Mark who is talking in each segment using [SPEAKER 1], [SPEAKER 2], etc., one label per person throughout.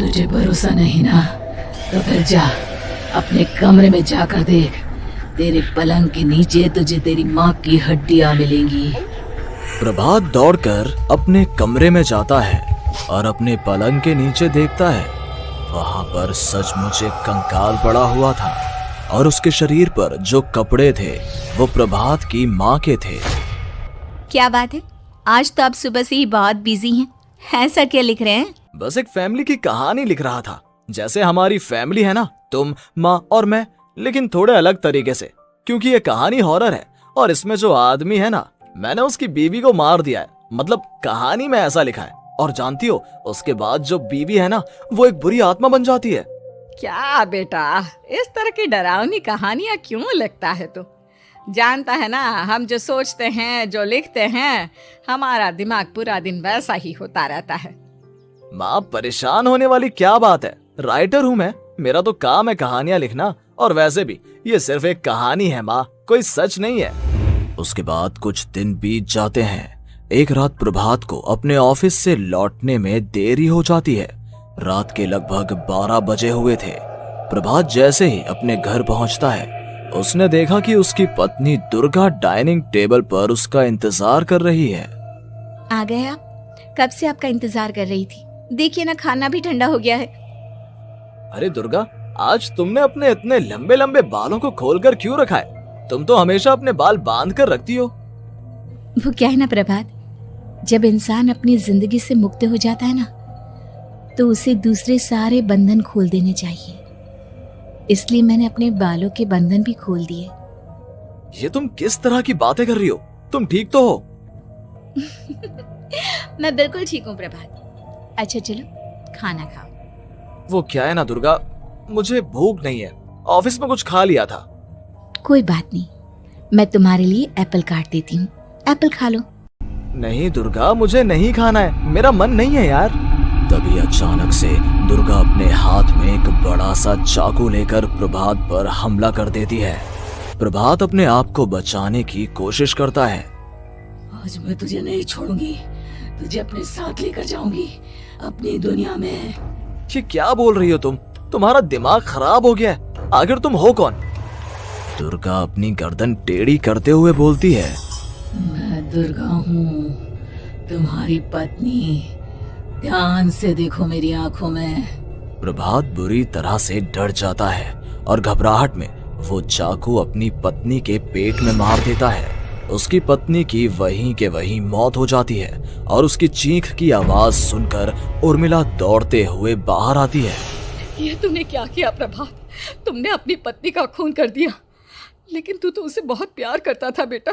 [SPEAKER 1] तुझे भरोसा नहीं ना, तो फिर जा अपने कमरे में जाकर देख। तेरे पलंग के नीचे तुझे तेरी माँ की हड्डियाँ मिलेंगी।
[SPEAKER 2] प्रभात दौड़कर अपने कमरे में जाता है और अपने पलंग के नीचे देखता है। वहां पर सचमुच एक कंकाल पड़ा हुआ था और उसके शरीर पर जो कपड़े थे वो प्रभात की माँ के थे।
[SPEAKER 3] क्या बात है, आज तो आप सुबह से ही बहुत बिजी हैं। ऐसा क्या लिख रहे हैं?
[SPEAKER 2] बस एक फैमिली की कहानी लिख रहा था। जैसे हमारी फैमिली है ना, तुम, माँ और मैं, लेकिन थोड़े अलग तरीके से, क्योंकि ये कहानी हॉरर है और इसमें जो आदमी है ना, मैंने उसकी बीवी को मार दिया है। मतलब कहानी में ऐसा लिखा है। और जानती हो, उसके बाद जो बीवी है ना, वो एक बुरी आत्मा बन जाती है।
[SPEAKER 4] क्या बेटा, इस तरह की डरावनी कहानियां क्यों लिखता है तू? जानता है ना, हम जो सोचते हैं, जो लिखते हैं, हमारा दिमाग पूरा दिन वैसा ही होता रहता है।
[SPEAKER 2] माँ, परेशान होने वाली क्या बात है? राइटर हूँ मैं, मेरा तो काम है कहानियां लिखना। और वैसे भी ये सिर्फ एक कहानी है माँ, कोई सच नहीं है। उसके बाद कुछ दिन बीत जाते हैं। एक रात प्रभात को अपने ऑफिस से लौटने में देरी हो जाती है। रात के लगभग 12 बजे हुए थे। प्रभात जैसे ही अपने घर पहुंचता है, उसने देखा कि उसकी पत्नी दुर्गा डाइनिंग टेबल पर उसका इंतजार कर रही है।
[SPEAKER 3] आ गए आप? कब से आपका इंतजार कर रही थी। देखिए ना, खाना भी ठंडा हो गया है।
[SPEAKER 2] अरे दुर्गा, आज तुमने अपने इतने लंबे लंबे बालों को खोलकर क्यों रखा है? तुम तो हमेशा अपने बाल बांध कर रखती हो।
[SPEAKER 3] वो क्या है ना प्रभात, जब इंसान अपनी जिंदगी से मुक्त हो जाता है ना, तो उसे दूसरे सारे बंधन खोल देने चाहिए। इसलिए मैंने अपने बालों के बंधन भी खोल दिए।
[SPEAKER 2] ये तुम किस तरह की बातें कर रही हो? तुम ठीक तो हो?
[SPEAKER 3] मैं बिल्कुल ठीक हूँ प्रभात। अच्छा चलो खाना खाओ।
[SPEAKER 2] वो क्या है ना दुर्गा, मुझे भूख नहीं है। ऑफिस में कुछ खा लिया था।
[SPEAKER 3] कोई बात नहीं, मैं तुम्हारे लिए एप्पल काट देती हूँ, एप्पल खा लो।
[SPEAKER 2] नहीं दुर्गा, मुझे नहीं खाना है, मेरा मन नहीं है यार। तभी अचानक से दुर्गा अपने हाथ में एक बड़ा सा चाकू लेकर प्रभात पर हमला कर देती है। प्रभात अपने आप को बचाने की कोशिश करता है।
[SPEAKER 1] आज मैं तुझे नहीं छोड़ूंगी, तुझे अपने साथ लेकर जाऊंगी अपनी दुनिया में।
[SPEAKER 2] ये क्या बोल रही हो तुम? तुम्हारा दिमाग खराब हो गया है। आखिर तुम हो कौन? दुर्गा अपनी गर्दन टेढ़ी करते हुए बोलती है।
[SPEAKER 1] मैं दुर्गा हूँ, तुम्हारी पत्नी। ध्यान से देखो मेरी आंखों में।
[SPEAKER 2] प्रभात बुरी तरह से डर जाता है और घबराहट में वो चाकू अपनी पत्नी के पेट में मार देता है। उसकी पत्नी की वहीं के वहीं मौत हो जाती है और उसकी चीख की आवाज सुनकर उर्मिला दौड़ते हुए बाहर आती है।
[SPEAKER 4] ये तूने क्या किया प्रभात? तुमने अपनी पत्नी का खून कर दिया। लेकिन तू तो उसे बहुत प्यार करता था बेटा।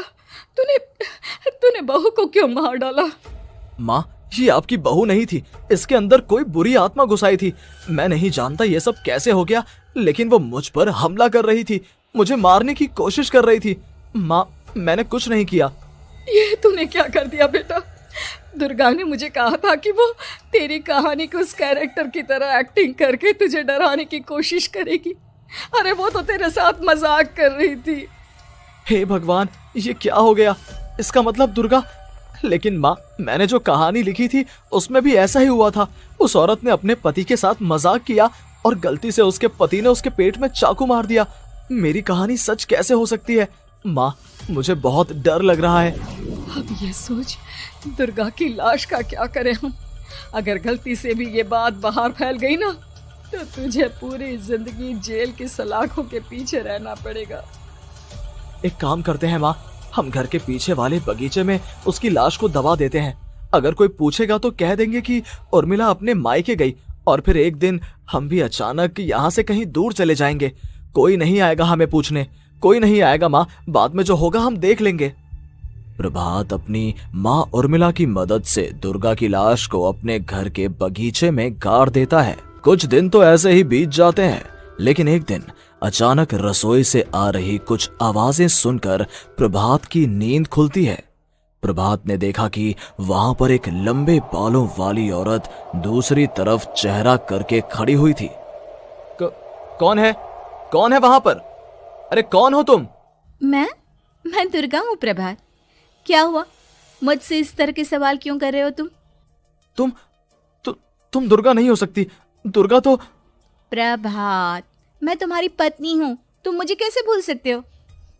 [SPEAKER 4] तूने बहू को क्यों मार डाला?
[SPEAKER 2] माँ, ये आपकी बहू नहीं थी, इसके अंदर कोई बुरी आत्मा घुसाई थी। मैं नहीं जानता ये सब कैसे हो गया, लेकिन वो मुझ पर हमला कर रही थी, मुझे मारने की कोशिश कर रही थी। माँ, मैंने कुछ नहीं किया।
[SPEAKER 4] ये तूने क्या कर दिया बेटा? दुर्गा ने मुझे कहा था कि वो तेरी कहानी के उस कैरेक्टर की तरह एक्टिंग करके तुझे डराने की कोशिश करेगी। अरे वो तो तेरे साथ मजाक कर रही थी।
[SPEAKER 2] हे भगवान, ये क्या हो गया? इसका मतलब दुर्गा। लेकिन माँ, मैंने जो कहानी लिखी थी उसमें भी ऐसा ही हुआ था। उस औरत ने अपने पति के साथ मजाक किया और गलती से उसके पति ने उसके पेट में चाकू मार दिया। मेरी कहानी सच कैसे हो सकती है? माँ, मुझे बहुत डर लग रहा है।
[SPEAKER 4] अब ये सोच, दुर्गा की लाश का क्या करें हम? अगर गलती से भी ये बात बाहर फैल गई ना, तो तुझे पूरी जिंदगी जेल की सलाखों के पीछे रहना पड़ेगा।
[SPEAKER 2] एक काम करते हैं माँ, हम घर के पीछे वाले बगीचे में उसकी लाश को दबा देते हैं। अगर कोई पूछेगा तो कह देंगे कि उर्मिला अपने मायके गई और फिर एक दिन हम भी अचानक यहाँ से कहीं दूर चले जाएंगे। कोई नहीं आएगा हमें पूछने, कोई नहीं आएगा माँ, बाद में जो होगा हम देख लेंगे। प्रभात अपनी माँ उर्मिला की मदद से दुर्गा की लाश को अपने घर के बगीचे में गाड़ देता है। कुछ दिन तो ऐसे ही बीत जाते हैं, लेकिन एक दिन अचानक रसोई से आ रही कुछ आवाजें सुनकर प्रभात की नींद खुलती है। प्रभात ने देखा कि वहां पर एक लंबे बालों वाली औरत दूसरी तरफ चेहरा करके खड़ी हुई थी। कौन है? कौन है वहां पर? अरे कौन हो तुम?
[SPEAKER 3] मैं दुर्गा हूँ प्रभात। क्या हुआ? मुझसे इस तरह के सवाल क्यों कर रहे हो तुम?
[SPEAKER 2] तुम दुर्गा नहीं हो सकती। दुर्गा तो
[SPEAKER 3] प्रभात, मैं तुम्हारी पत्नी हूँ, तुम मुझे कैसे भूल सकते हो?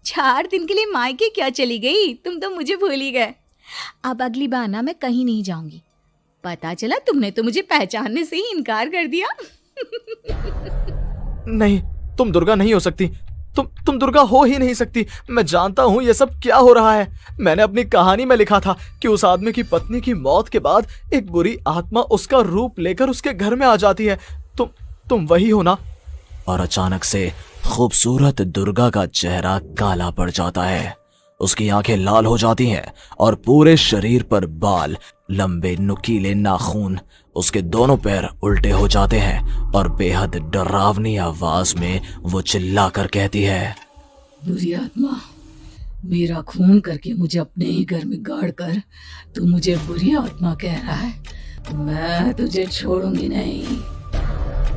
[SPEAKER 3] 4 दिन के लिए मायके क्या चली गई, तुम तो मुझे भूल ही गए। अब अगली बार ना मैं कहीं नहीं जाऊंगी। पता चला तुमने तो मुझे पहचानने से ही इनकार कर दिया।
[SPEAKER 2] नहीं, तुम दुर्गा नहीं हो सकती। तुम दुर्गा हो ही नहीं सकती। मैं जानता हूँ ये सब क्या हो रहा है। मैंने अपनी कहानी में लिखा था कि उस आदमी की पत्नी की मौत के बाद एक बुरी आत्मा उसका रूप लेकर उसके घर में आ जाती है। तुम वही हो ना? और अचानक से खूबसूरत दुर्गा का चेहरा काला पड़ जाता है। उसकी आंखें लाल हो जाती हैं और पूरे शरीर पर बाल, लंबे नुकीले नाखून, उसके दोनों पैर उल्टे हो जाते हैं और बेहद डरावनी आवाज में वो चिल्लाकर कहती है,
[SPEAKER 1] बुरी आत्मा, मेरा खून करके मुझे अपने ही घर में गाड़ कर तू मुझे बुरी आत्मा कह रहा है? मैं तुझे छोड़ूंगी नहीं।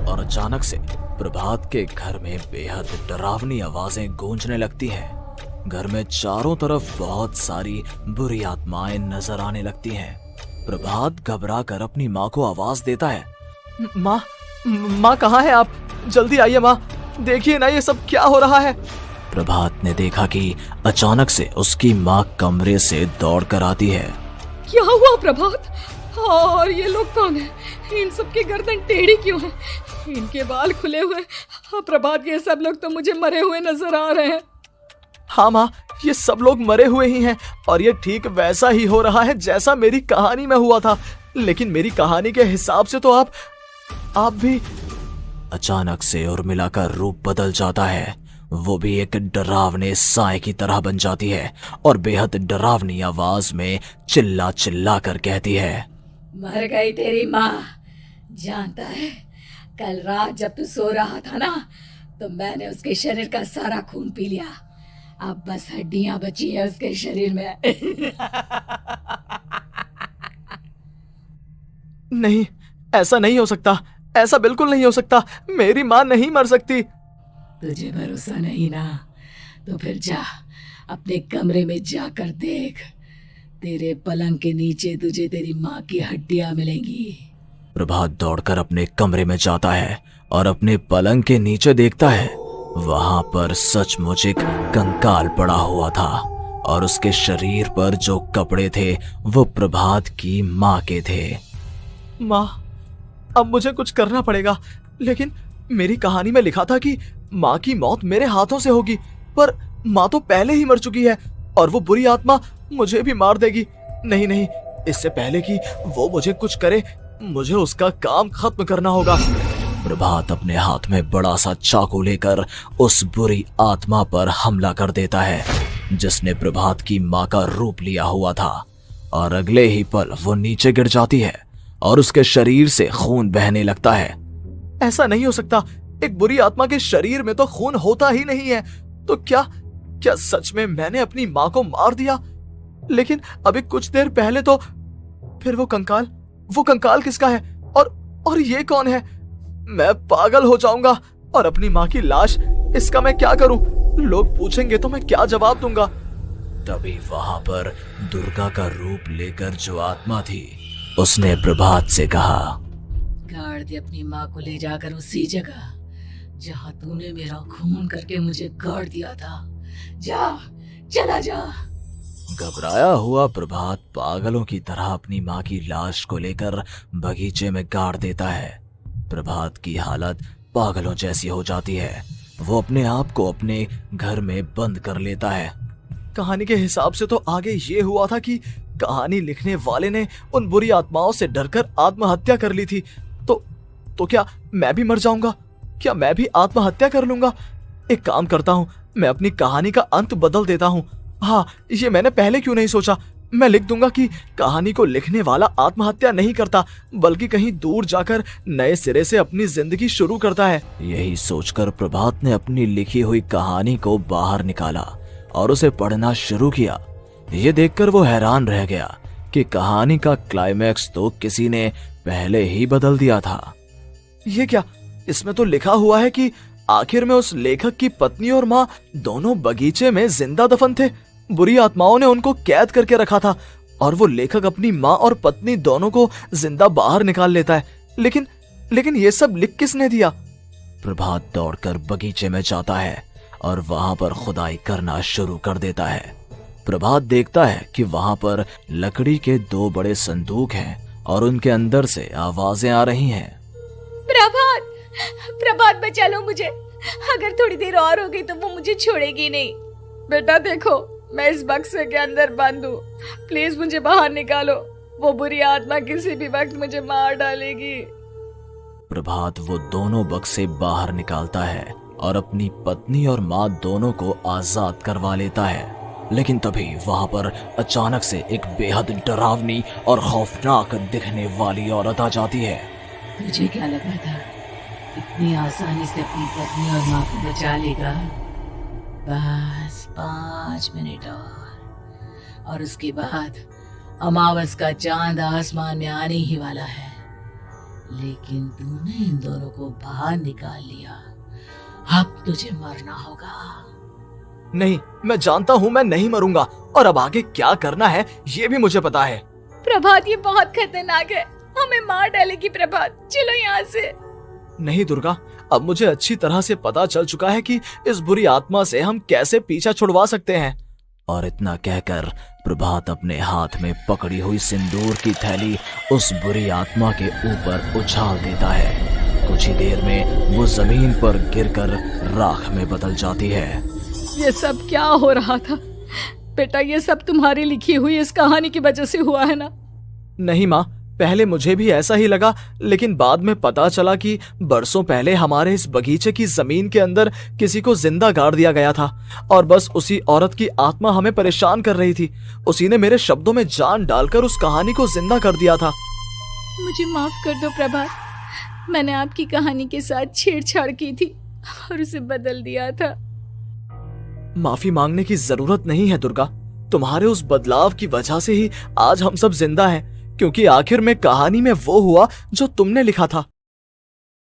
[SPEAKER 2] और अचानक से प्रभात के घर में बेहद डरावनी आवाजें गूंजने लगती हैं। घर में चारों तरफ बहुत सारी बुरी आत्माएं नजर आने लगती हैं। प्रभात घबरा कर अपनी माँ को आवाज देता है, माँ कहाँ है आप? जल्दी आइए माँ, देखिए ना ये सब क्या हो रहा है। प्रभात ने देखा कि अचानक से उसकी माँ कमरे से दौड़ कर आती है।
[SPEAKER 4] क्या हुआ प्रभात? और ये लोग कौन है? इन सब की गर्दन टेढ़ी क्यों है? इनके बाल खुले हुए। प्रभात, ये सब लोग तो मुझे मरे हुए नजर आ रहे हैं।
[SPEAKER 2] हाँ माँ, ये सब लोग मरे हुए ही हैं और ये ठीक वैसा ही हो रहा है जैसा मेरी कहानी में हुआ था। लेकिन मेरी कहानी के हिसाब से तो आप भी। अचानक से उर्मिला का रूप बदल जाता है। वो भी एक डरावने साए की तरह बन जाती है और बेहद डरावनी आवाज में चिल्ला चिल्ला कर कहती है,
[SPEAKER 1] मर गई तेरी माँ। जानता है, कल रात जब तू सो रहा था ना, तो मैंने उसके शरीर का सारा खून पी लिया। अब बस हड्डियां बची है उसके शरीर में।
[SPEAKER 2] नहीं, ऐसा नहीं हो सकता, ऐसा बिल्कुल नहीं हो सकता। मेरी माँ नहीं मर सकती।
[SPEAKER 1] तुझे भरोसा नहीं ना? तो फिर जा, अपने कमरे में जाकर देख। तेरे पलंग के नीचे तुझे तेरी माँ की हड्डियां मिलेंगी।
[SPEAKER 2] प्रभात दौड़कर अपने कमरे में जाता है और अपने पलंग के नीचे देखता है। वहां पर सचमुच एक कंकाल पड़ा हुआ था और उसके शरीर पर जो कपड़े थे वो प्रभात की माँ के थे। माँ, अब मुझे कुछ करना पड़ेगा। लेकिन मेरी कहानी में लिखा था कि माँ की मौत मेरे हाथों से होगी, पर माँ तो पहले ही मर चुकी है और वो बुरी आत्मा मुझे भी मार देगी। नहीं नहीं, इससे पहले कि वो मुझे कुछ करे, मुझे उसका काम खत्म करना होगा। प्रभात अपने हाथ में बड़ा सा चाकू लेकर उस बुरी आत्मा पर हमला कर देता है जिसने प्रभात की माँ का रूप लिया हुआ था, और अगले ही पल वो नीचे गिर जाती है और उसके शरीर से खून बहने लगता है। ऐसा नहीं हो सकता, एक बुरी आत्मा के शरीर में तो खून होता ही नहीं है। तो क्या सच में मैंने अपनी माँ को मार दिया? लेकिन अभी कुछ देर पहले तो फिर वो कंकाल किसका है? और ये कौन है? मैं पागल हो जाऊंगा। और अपनी माँ की लाश, इसका मैं क्या करूं? लोग पूछेंगे तो मैं क्या जवाब दूंगा? तभी वहां पर दुर्गा का रूप लेकर जो आत्मा थी उसने प्रभात से कहा,
[SPEAKER 1] गाड़ दे अपनी माँ को ले जाकर उसी जगह जहाँ तूने मेरा खून करके मुझे गाड़ दिया था। जा, चला जा।
[SPEAKER 2] घबराया हुआ प्रभात पागलों की तरह अपनी माँ की लाश को लेकर बगीचे में गाड़ देता है। प्रभात की हालत पागलों जैसी हो जाती है। वो अपने आप को अपने घर में बंद कर लेता है। कहानी के हिसाब से तो आगे ये हुआ था कि कहानी लिखने वाले ने उन बुरी आत्माओं से डरकर आत्महत्या कर ली थी। तो क्या मैं भी मर जाऊंगा? क्या मैं भी आत्महत्या कर लूंगा? एक काम करता हूँ, मैं अपनी कहानी का अंत बदल देता हूँ। हाँ, ये मैंने पहले क्यों नहीं सोचा। मैं लिख दूंगा कि कहानी को लिखने वाला आत्महत्या नहीं करता, बल्कि कहीं दूर जाकर नए सिरे से अपनी जिंदगी शुरू करता है। यही सोचकर प्रभात ने अपनी लिखी हुई कहानी को बाहर निकाला और उसे पढ़ना शुरू किया। ये देखकर वो हैरान रह गया कि कहानी का क्लाइमैक्स तो किसी ने पहले ही बदल दिया था। ये क्या? इसमें तो लिखा हुआ है कि आखिर में उस लेखक की पत्नी और माँ दोनों बगीचे में जिंदा दफन थे। बुरी आत्माओं ने उनको कैद करके रखा था और वो लेखक अपनी माँ और पत्नी दोनों को जिंदा बाहर निकाल लेता है। लेकिन ये सब लिख किसने दिया? प्रभात दौड़कर बगीचे में जाता है और वहां पर खुदाई करना शुरू कर देता है। प्रभात देखता है कि वहां पर लकड़ी के 2 बड़े संदूक हैं और उनके अंदर से आवाजें आ रही हैं।
[SPEAKER 3] प्रभात, प्रभात बचा लो मुझे, अगर थोड़ी देर और हो गई तो वो मुझे छोड़ेगी नहीं।
[SPEAKER 4] बेटा देखो, मैं इस बक्से के अंदर बंद हूँ, प्लीज मुझे बाहर निकालो, वो बुरी आत्मा किसी भी वक्त मुझे मार डालेगी।
[SPEAKER 2] प्रभात वो दोनों बक्से बाहर निकालता है और अपनी पत्नी और माँ दोनों को आजाद करवा लेता है। लेकिन तभी वहां पर अचानक से एक बेहद डरावनी और खौफनाक दिखने वाली औरत आ जाती है।
[SPEAKER 1] तुझे क्या लगा था इतनी आसानी से अपनी पत्नी और माँ को बचा लेगा? बस 5 मिनट और उसके बाद अमावस का चांद आसमान में आने ही वाला है। लेकिन तूने इन दोनों को बाहर निकाल लिया, अब तुझे मरना होगा।
[SPEAKER 2] नहीं, मैं जानता हूँ मैं नहीं मरूंगा, और अब आगे क्या करना है ये भी मुझे पता है।
[SPEAKER 3] प्रभात, ये बहुत खतरनाक है, हमें मार डालेगी। प्रभात, चलो यहाँ से।
[SPEAKER 2] नहीं दुर्गा, अब मुझे अच्छी तरह से पता चल चुका है कि इस बुरी आत्मा से हम कैसे पीछा छुड़वा सकते हैं। और इतना कहकर प्रभात अपने हाथ में पकड़ी हुई सिंदूर की थैली उस बुरी आत्मा के ऊपर उछाल देता है। कुछ ही देर में वो जमीन पर गिरकर राख में बदल जाती है।
[SPEAKER 4] ये सब क्या हो रहा था बेटा? ये सब तुम्हारी लिखी हुई इस कहानी की वजह से हुआ है ना?
[SPEAKER 2] नहीं माँ, पहले मुझे भी ऐसा ही लगा, लेकिन बाद में पता चला कि बरसों पहले हमारे इस बगीचे की जमीन के अंदर किसी को जिंदा गाड़ दिया गया था और बस उसी औरत की आत्मा हमें परेशान कर रही थी। उसी ने मेरे शब्दों में जान डालकर उस कहानी को जिंदा कर दिया था।
[SPEAKER 3] मुझे माफ कर दो प्रभात, मैंने आपकी कहानी के साथ छेड़छाड़ की थी और उसे बदल दिया था।
[SPEAKER 2] माफी मांगने की जरूरत नहीं है दुर्गा, तुम्हारे उस बदलाव की वजह से ही आज हम सब जिंदा हैं, क्योंकि आखिर में कहानी में वो हुआ जो तुमने लिखा था।